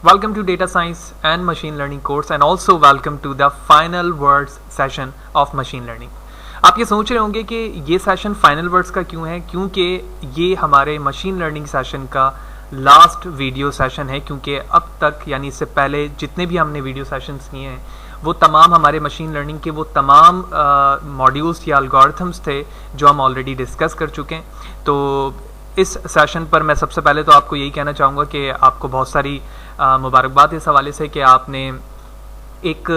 Welcome to Data Science and Machine Learning course and also welcome to the final words session of Machine Learning. आप ये सोच रहे होंगे कि ये सेशन फाइनल वर्ड्स का क्यों है, क्योंकि ये हमारे मशीन लर्निंग सेशन का लास्ट वीडियो सेशन है, क्योंकि अब तक यानी इससे पहले जितने भी हमने वीडियो सेशंस किए हैं वो तमाम हमारे मशीन लर्निंग के वो तमाम मॉड्यूल्स या एल्गोरिथम्स थे जो हम ऑलरेडी डिस्कस कर चुके हैं। तो इस सेशन पर मैं सबसे पहले तो आपको यही कहना चाहूँगा कि आपको बहुत सारी मुबारकबाद इस हवाले से कि आपने एक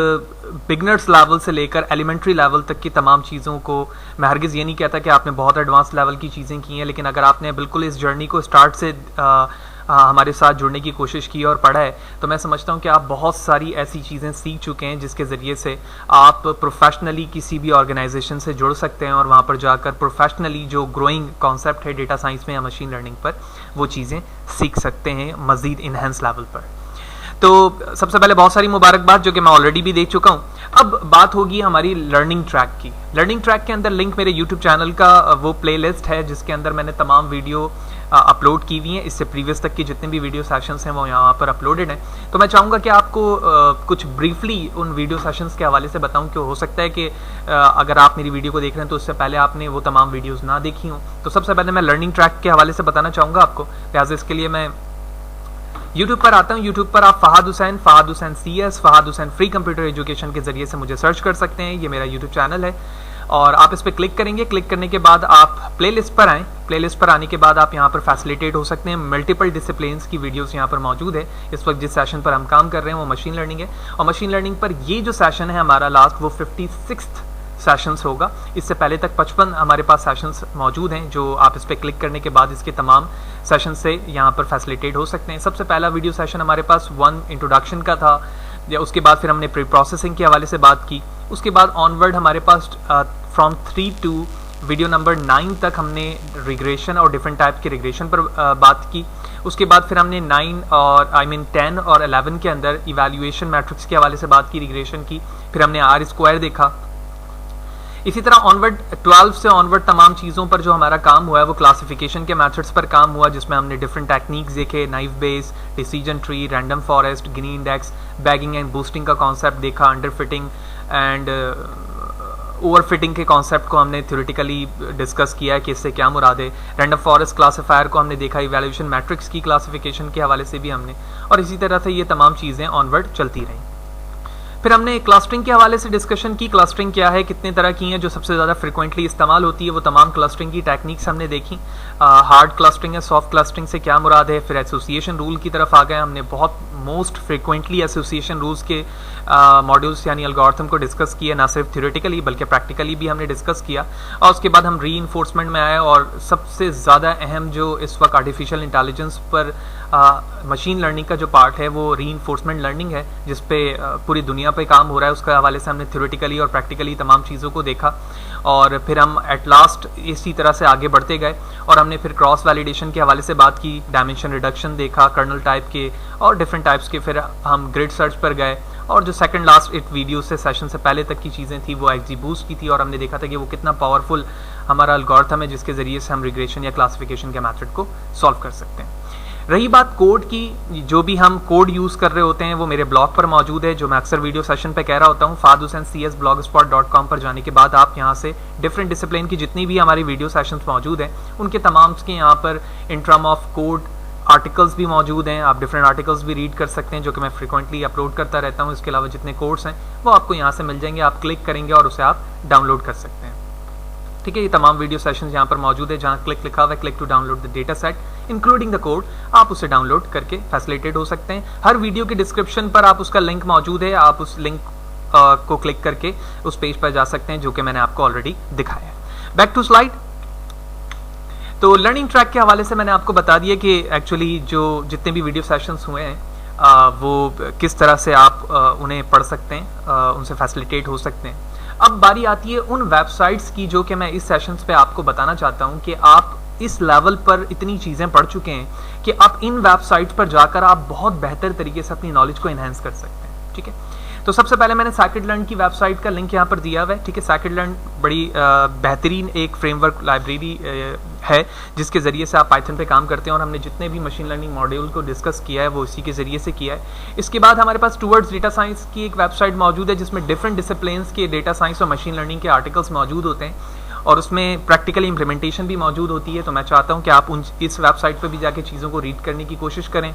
बिगनर्स लेवल से लेकर एलिमेंट्री लेवल तक की तमाम चीज़ों को, मैं हरगिज़ ये नहीं कहता कि आपने बहुत एडवांस लेवल की चीज़ें की हैं, लेकिन अगर आपने बिल्कुल इस जर्नी को स्टार्ट से हमारे साथ जुड़ने की कोशिश की और पढ़ा है तो मैं समझता हूँ कि आप बहुत सारी ऐसी चीज़ें सीख चुके हैं जिसके ज़रिए से आप प्रोफेशनली किसी भी ऑर्गेनाइजेशन से जुड़ सकते हैं और वहाँ पर जाकर प्रोफेशनली जो ग्रोइंग कॉन्सेप्ट है डेटा साइंस में या मशीन लर्निंग पर वो चीज़ें सीख सकते हैं मज़ीद इन्हेंस लेवल पर। तो सबसे पहले बहुत सारी मुबारकबाद जो कि मैं ऑलरेडी भी देख चुका हूँ। अब बात होगी हमारी लर्निंग ट्रैक की। लर्निंग ट्रैक के अंदर लिंक मेरे यूट्यूब चैनल का वो प्लेलिस्ट है जिसके अंदर मैंने तमाम वीडियो अपलोड की हुई हैं। इससे प्रीवियस तक की जितने भी वीडियो सेशंस हैं वो यहाँ पर अपलोडेड हैं। तो मैं चाहूँगा कि आपको कुछ ब्रीफली उन वीडियो सेशंस के हवाले से बताऊँ कि हो सकता है कि अगर आप मेरी वीडियो को देख रहे हैं तो उससे पहले आपने वो तमाम वीडियोज़ ना देखी हों। तो सबसे पहले मैं लर्निंग ट्रैक के हवाले से बताना चाहूँगा आपको, लिहाजा इसके लिए मैं यूट्यूब पर आता हूँ। यूट्यूब पर आप Fahad Hussain CS, Fahad Hussain free computer education के जरिए से मुझे सर्च कर सकते हैं। ये मेरा यूट्यूब चैनल है और आप इस पर क्लिक करेंगे। क्लिक करने के बाद आप प्लेलिस्ट पर आएँ। प्लेलिस्ट पर आने के बाद आप यहाँ पर फैसिलिटेट हो सकते हैं। मल्टीपल डिसिप्लिन्स की वीडियोस यहाँ पर मौजूद है। इस वक्त जिस सेशन पर हम काम कर रहे हैं वो मशीन लर्निंग है और मशीन लर्निंग पर ये जो सेशन है हमारा लास्ट वो 56th सेशंस होगा। इससे पहले तक 55 हमारे पास सेशंस मौजूद हैं जो आप इस पर क्लिक करने के बाद इसके तमाम सेशन से यहाँ पर फैसिलिटेट हो सकते हैं। सबसे पहला वीडियो सेशन हमारे पास 1 इंट्रोडक्शन का था, या उसके बाद फिर हमने प्री प्रोसेसिंग के हवाले से बात की। उसके बाद ऑनवर्ड हमारे पास फ्रॉम 3 टू वीडियो नंबर 9 तक हमने रिग्रेशन और डिफरेंट टाइप के रिग्रेशन पर बात की। उसके बाद फिर हमने 10 और 11 के अंदर इवैल्यूएशन मैट्रिक्स के हवाले से बात की, रिग्रेशन की। फिर हमने R² देखा। इसी तरह ऑनवर्ड 12 से ऑनवर्ड तमाम चीज़ों पर जो हमारा काम हुआ है वो क्लासिफिकेशन के मेथड्स पर काम हुआ, जिसमें हमने डिफरेंट टेक्निक्स देखे, knife base, decision tree, random forest, Gini index, bagging and boosting का कॉन्सेप्ट देखा, under fitting and over fitting के कॉन्सेप्ट को हमने थ्योरेटिकली डिस्कस किया है कि इससे क्या मुराद है। रैंडम फॉरेस्ट क्लासिफायर को हमने देखा, इवैल्यूएशन मैट्रिक्स की क्लासिफिकेशन के हवाले से भी हमने, और इसी तरह से ये तमाम चीज़ें ऑनवर्ड चलती रहीं। फिर हमने क्लस्टरिंग के हवाले से डिस्कशन की। क्लस्टरिंग क्या है, कितने तरह की हैं, जो सबसे ज़्यादा फ्रिक्वेंटली इस्तेमाल होती है वो तमाम क्लस्टरिंग की टेक्निक्स हमने देखी। हार्ड क्लस्टरिंग है, सॉफ्ट क्लस्टरिंग से क्या मुराद है। फिर एसोसिएशन रूल की तरफ आ गए। हमने बहुत मोस्ट फ्रिक्वेंटली एसोसिएशन रूल्स के मॉड्यूल्स यानी एल्गोरिथम को डिस्कस किया, ना सिर्फ थ्योरेटिकली बल्कि प्रैक्टिकली भी हमने डिस्कस किया। और उसके बाद हम रीइंफोर्समेंट में आए और सबसे ज़्यादा अहम जो इस वक्त आर्टिफिशियल इंटेलिजेंस पर मशीन लर्निंग का जो पार्ट है वो रीइंफोर्समेंट लर्निंग है, जिस पे पूरी दुनिया पे काम हो रहा है। उसके हवाले से हमने थ्योरेटिकली और प्रैक्टिकली तमाम चीज़ों को देखा और फिर हम एट लास्ट इसी तरह से आगे बढ़ते गए और हमने फिर क्रॉस वैलिडेशन के हवाले से बात की, डायमेंशन रिडक्शन देखा, कर्नल टाइप के और डिफरेंट टाइप्स के। फिर हम ग्रिड सर्च पर गए और जो सेकंड लास्ट एक वीडियो से सेशन से पहले तक की चीज़ें थी वो XGBoost की थी और हमने देखा था कि वो कितना पावरफुल हमारा एल्गोरिथम है जिसके ज़रिए से हम रिग्रेशन या क्लासिफिकेशन के मेथड को सॉल्व कर सकते हैं। रही बात कोड की, जो भी हम कोड यूज़ कर रहे होते हैं वो मेरे ब्लॉग पर मौजूद है, जो मैं अक्सर वीडियो सेशन पे कह रहा होता हूँ। फ़हाद हुसैन CS blogspot.com पर जाने के बाद आप यहाँ से डिफरेंट डिसिप्लिन की जितनी भी हमारी वीडियो सेशंस मौजूद हैं उनके तमाम के यहाँ पर in term of code articles भी मौजूद हैं। आप डिफरेंट आर्टिकल्स भी रीड कर सकते हैं जो कि मैं फ्रिक्वेंटली अपलोड करता रहता हूँ। इसके अलावा जितने कोर्स हैं वो आपको यहाँ से मिल जाएंगे, आप क्लिक करेंगे और उसे आप डाउनलोड कर सकते हैं। ठीक है, ये तमाम वीडियो सेशंस यहाँ पर मौजूद है। जहाँ क्लिक लिखा हुआ है click to download the data set including the code, आप उसे डाउनलोड करके फैसिलिटेट हो सकते हैं। हर वीडियो के डिस्क्रिप्शन पर आप उसका लिंक मौजूद है, आप उस लिंक को क्लिक करके उस पेज पर जा सकते हैं जो कि मैंने आपको ऑलरेडी दिखाया है। Back to slide. तो लर्निंग ट्रैक के हवाले से मैंने आपको बता दिया कि एक्चुअली जो जितने भी वीडियो सेशंस हुए हैं वो किस तरह से आप उन्हें पढ़ सकते हैं, उनसे फैसिलिटेट हो सकते हैं। अब बारी आती है उन वेबसाइट्स की जो कि मैं इस सेशंस पे आपको बताना चाहता हूं कि आप इस लेवल पर इतनी चीज़ें पढ़ चुके हैं कि आप इन वेबसाइट्स पर जाकर आप बहुत बेहतर तरीके से अपनी नॉलेज को इन्हेंस कर सकते हैं। ठीक है, तो सबसे पहले मैंने scikit-learn की वेबसाइट का लिंक यहाँ पर दिया हुआ है, ठीक है। scikit-learn बड़ी बेहतरीन एक फ्रेमवर्क लाइब्रेरी है जिसके ज़रिए से आप पाइथन पे काम करते हैं, और हमने जितने भी मशीन लर्निंग मॉड्यूल को डिस्कस किया है वो इसी के ज़रिए से किया है। इसके बाद हमारे पास टूवर्ड्स डेटा साइंस की एक वेबसाइट मौजूद है जिसमें डिफरेंट डिसिप्लिन्स के डेटा साइंस और मशीन लर्निंग के आर्टिकल्स मौजूद होते हैं, और उसमें प्रैक्टिकल इम्प्लीमेंटेशन भी मौजूद होती है। तो मैं चाहता हूँ कि आप इस वेबसाइट पर भी जाके चीज़ों को रीड करने की कोशिश करें।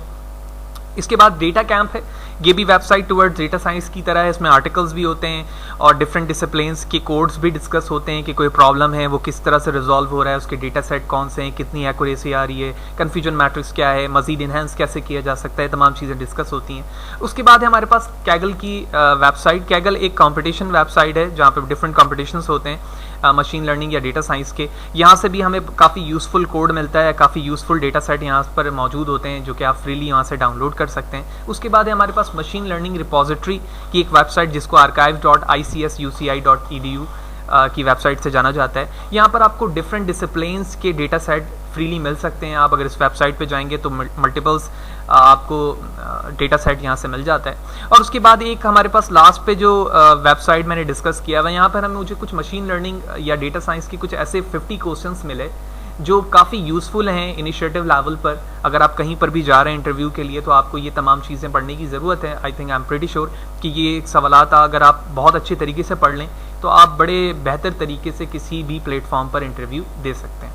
इसके बाद डेटा कैंप है, ये भी वेबसाइट टुवर्ड्स डेटा साइंस की तरह है। इसमें आर्टिकल्स भी होते हैं और डिफरेंट डिसिप्लिन्स के कोड्स भी डिस्कस होते हैं कि कोई प्रॉब्लम है वो किस तरह से रिजॉल्व हो रहा है, उसके डेटा सेट कौन से हैं, कितनी एक्यूरेसी आ रही है, कन्फ्यूजन मैट्रिक्स क्या है, मजीद इन्हेंस कैसे किया जा सकता है, तमाम चीज़ें डिस्कस होती हैं। उसके बाद है हमारे पास कैगल की वेबसाइट। कैगल एक कॉम्पिटिशन वेबसाइट है जहाँ पर डिफरेंट कॉम्पिटिशन्स होते हैं मशीन लर्निंग या डेटा साइंस के। यहाँ से भी हमें काफ़ी यूज़फुल कोड मिलता है, काफ़ी यूज़फुल डेटा सेट यहाँ पर मौजूद होते हैं जो कि आप फ्रीली यहाँ से डाउनलोड कर सकते हैं। उसके बाद है हमारे पास मशीन लर्निंग रिपोजिटरी की एक वेबसाइट जिसको archive.icsuci.edu की वेबसाइट से जाना जाता है। यहाँ पर आपको डिफरेंट डिसिप्लिन्स के डेटा सेट फ्रीली मिल सकते हैं। आप अगर इस वेबसाइट पे जाएंगे तो मल्टीपल्स आपको डेटा सेट यहाँ से मिल जाता है। और उसके बाद एक हमारे पास लास्ट पे जो वेबसाइट मैंने डिस्कस किया हुआ, यहाँ पर हमें मुझे कुछ मशीन लर्निंग या डेटा साइंस की कुछ ऐसे 50 क्वेश्चंस मिले जो काफ़ी यूज़फुल हैं इनिशिएटिव लेवल पर। अगर आप कहीं पर भी जा रहे हैं इंटरव्यू के लिए तो आपको ये तमाम चीज़ें पढ़ने की ज़रूरत है। I think I am pretty sure कि ये सवालात अगर आप बहुत अच्छे तरीके से पढ़ लें तो आप बड़े बेहतर तरीके से किसी भी प्लेटफॉर्म पर इंटरव्यू दे सकते हैं।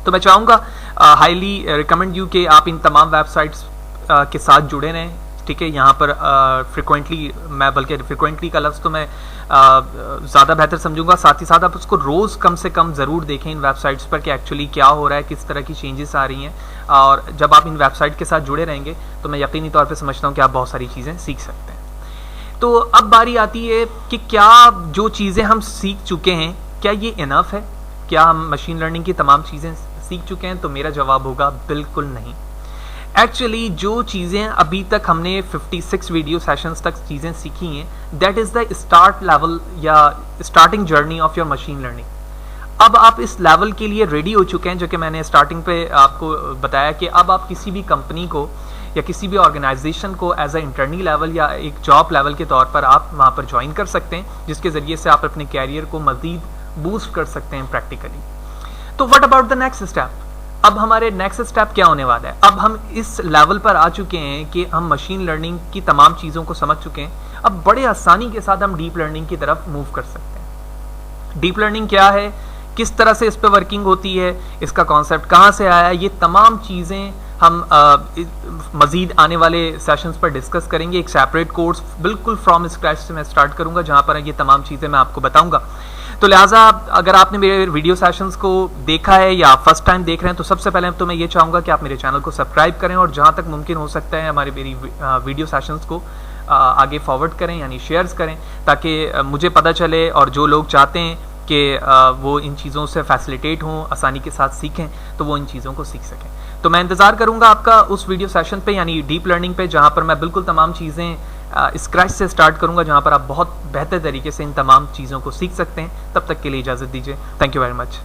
तो मैं चाहूँगा हाईली रिकमेंड यू कि आप इन तमाम वेबसाइट्स के साथ जुड़े रहें, ठीक है। यहाँ पर फ्रिक्वेंटली, मैं बल्कि फ्रिक्वेंटली का लफ्ज़ तो मैं ज़्यादा बेहतर समझूंगा, साथ ही साथ आप उसको रोज़ कम से कम ज़रूर देखें इन वेबसाइट्स पर कि एक्चुअली क्या हो रहा है, किस तरह की चेंजेस आ रही हैं। और जब आप इन वेबसाइट के साथ जुड़े रहेंगे तो मैं यकीनी तौर पर समझता हूँ कि आप बहुत सारी चीज़ें सीख सकते हैं। तो अब बारी आती है कि क्या जो चीज़ें हम सीख चुके हैं क्या ये इनफ है, क्या हम मशीन लर्निंग की तमाम चीज़ें सीख चुके हैं? तो मेरा जवाब होगा बिल्कुल नहीं। एक्चुअली जो चीज़ें अभी तक हमने 56 वीडियो सेशंस तक चीज़ें सीखी हैं, that is the start level या starting journey of your machine learning. अब आप इस लेवल के लिए रेडी हो चुके हैं, जो कि मैंने स्टार्टिंग पे आपको बताया कि अब आप किसी भी कंपनी को या किसी भी ऑर्गेनाइजेशन को एज अ इंटर्नी लेवल या एक जॉब लेवल के तौर पर आप वहाँ पर ज्वाइन कर सकते हैं, जिसके ज़रिए से आप अपने कैरियर को मज़ीद बूस्ट कर सकते हैं प्रैक्टिकली। तो what about the next step? अब हमारे नेक्स्ट स्टेप क्या होने वाला है? अब हम इस लेवल पर आ चुके हैं कि हम मशीन लर्निंग की तमाम चीज़ों को समझ चुके हैं, अब बड़े आसानी के साथ हम डीप लर्निंग की तरफ मूव कर सकते हैं। डीप लर्निंग क्या है, किस तरह से इस पर वर्किंग होती है, इसका कॉन्सेप्ट कहाँ से आया, ये तमाम चीज़ें हम मज़ीद आने वाले सेशंस पर डिस्कस करेंगे। एक सेपरेट कोर्स बिल्कुल फ्रॉम स्क्रैच से मैं स्टार्ट करूँगा जहाँ पर ये तमाम चीज़ें मैं आपको बताऊँगा। तो लिहाजा अगर आपने मेरे वीडियो सेशंस को देखा है या फर्स्ट टाइम देख रहे हैं तो सबसे पहले तो मैं ये चाहूँगा कि आप मेरे चैनल को सब्सक्राइब करें और जहाँ तक मुमकिन हो सकता है हमारी मेरी वीडियो सेशंस को आगे फॉरवर्ड करें, यानी शेयर्स करें, ताकि मुझे पता चले और जो लोग चाहते हैं कि वो इन चीज़ों से फैसिलिटेट हों, आसानी के साथ सीखें, तो वो इन चीज़ों को सीख सकें। तो मैं इंतज़ार करूँगा आपका उस वीडियो सेशन पे, यानी डीप लर्निंग पे, जहाँ पर मैं बिल्कुल तमाम चीज़ें स्क्रैच से स्टार्ट करूँगा, जहाँ पर आप बहुत बेहतर तरीके से इन तमाम चीज़ों को सीख सकते हैं। तब तक के लिए इजाज़त दीजिए। Thank you very much.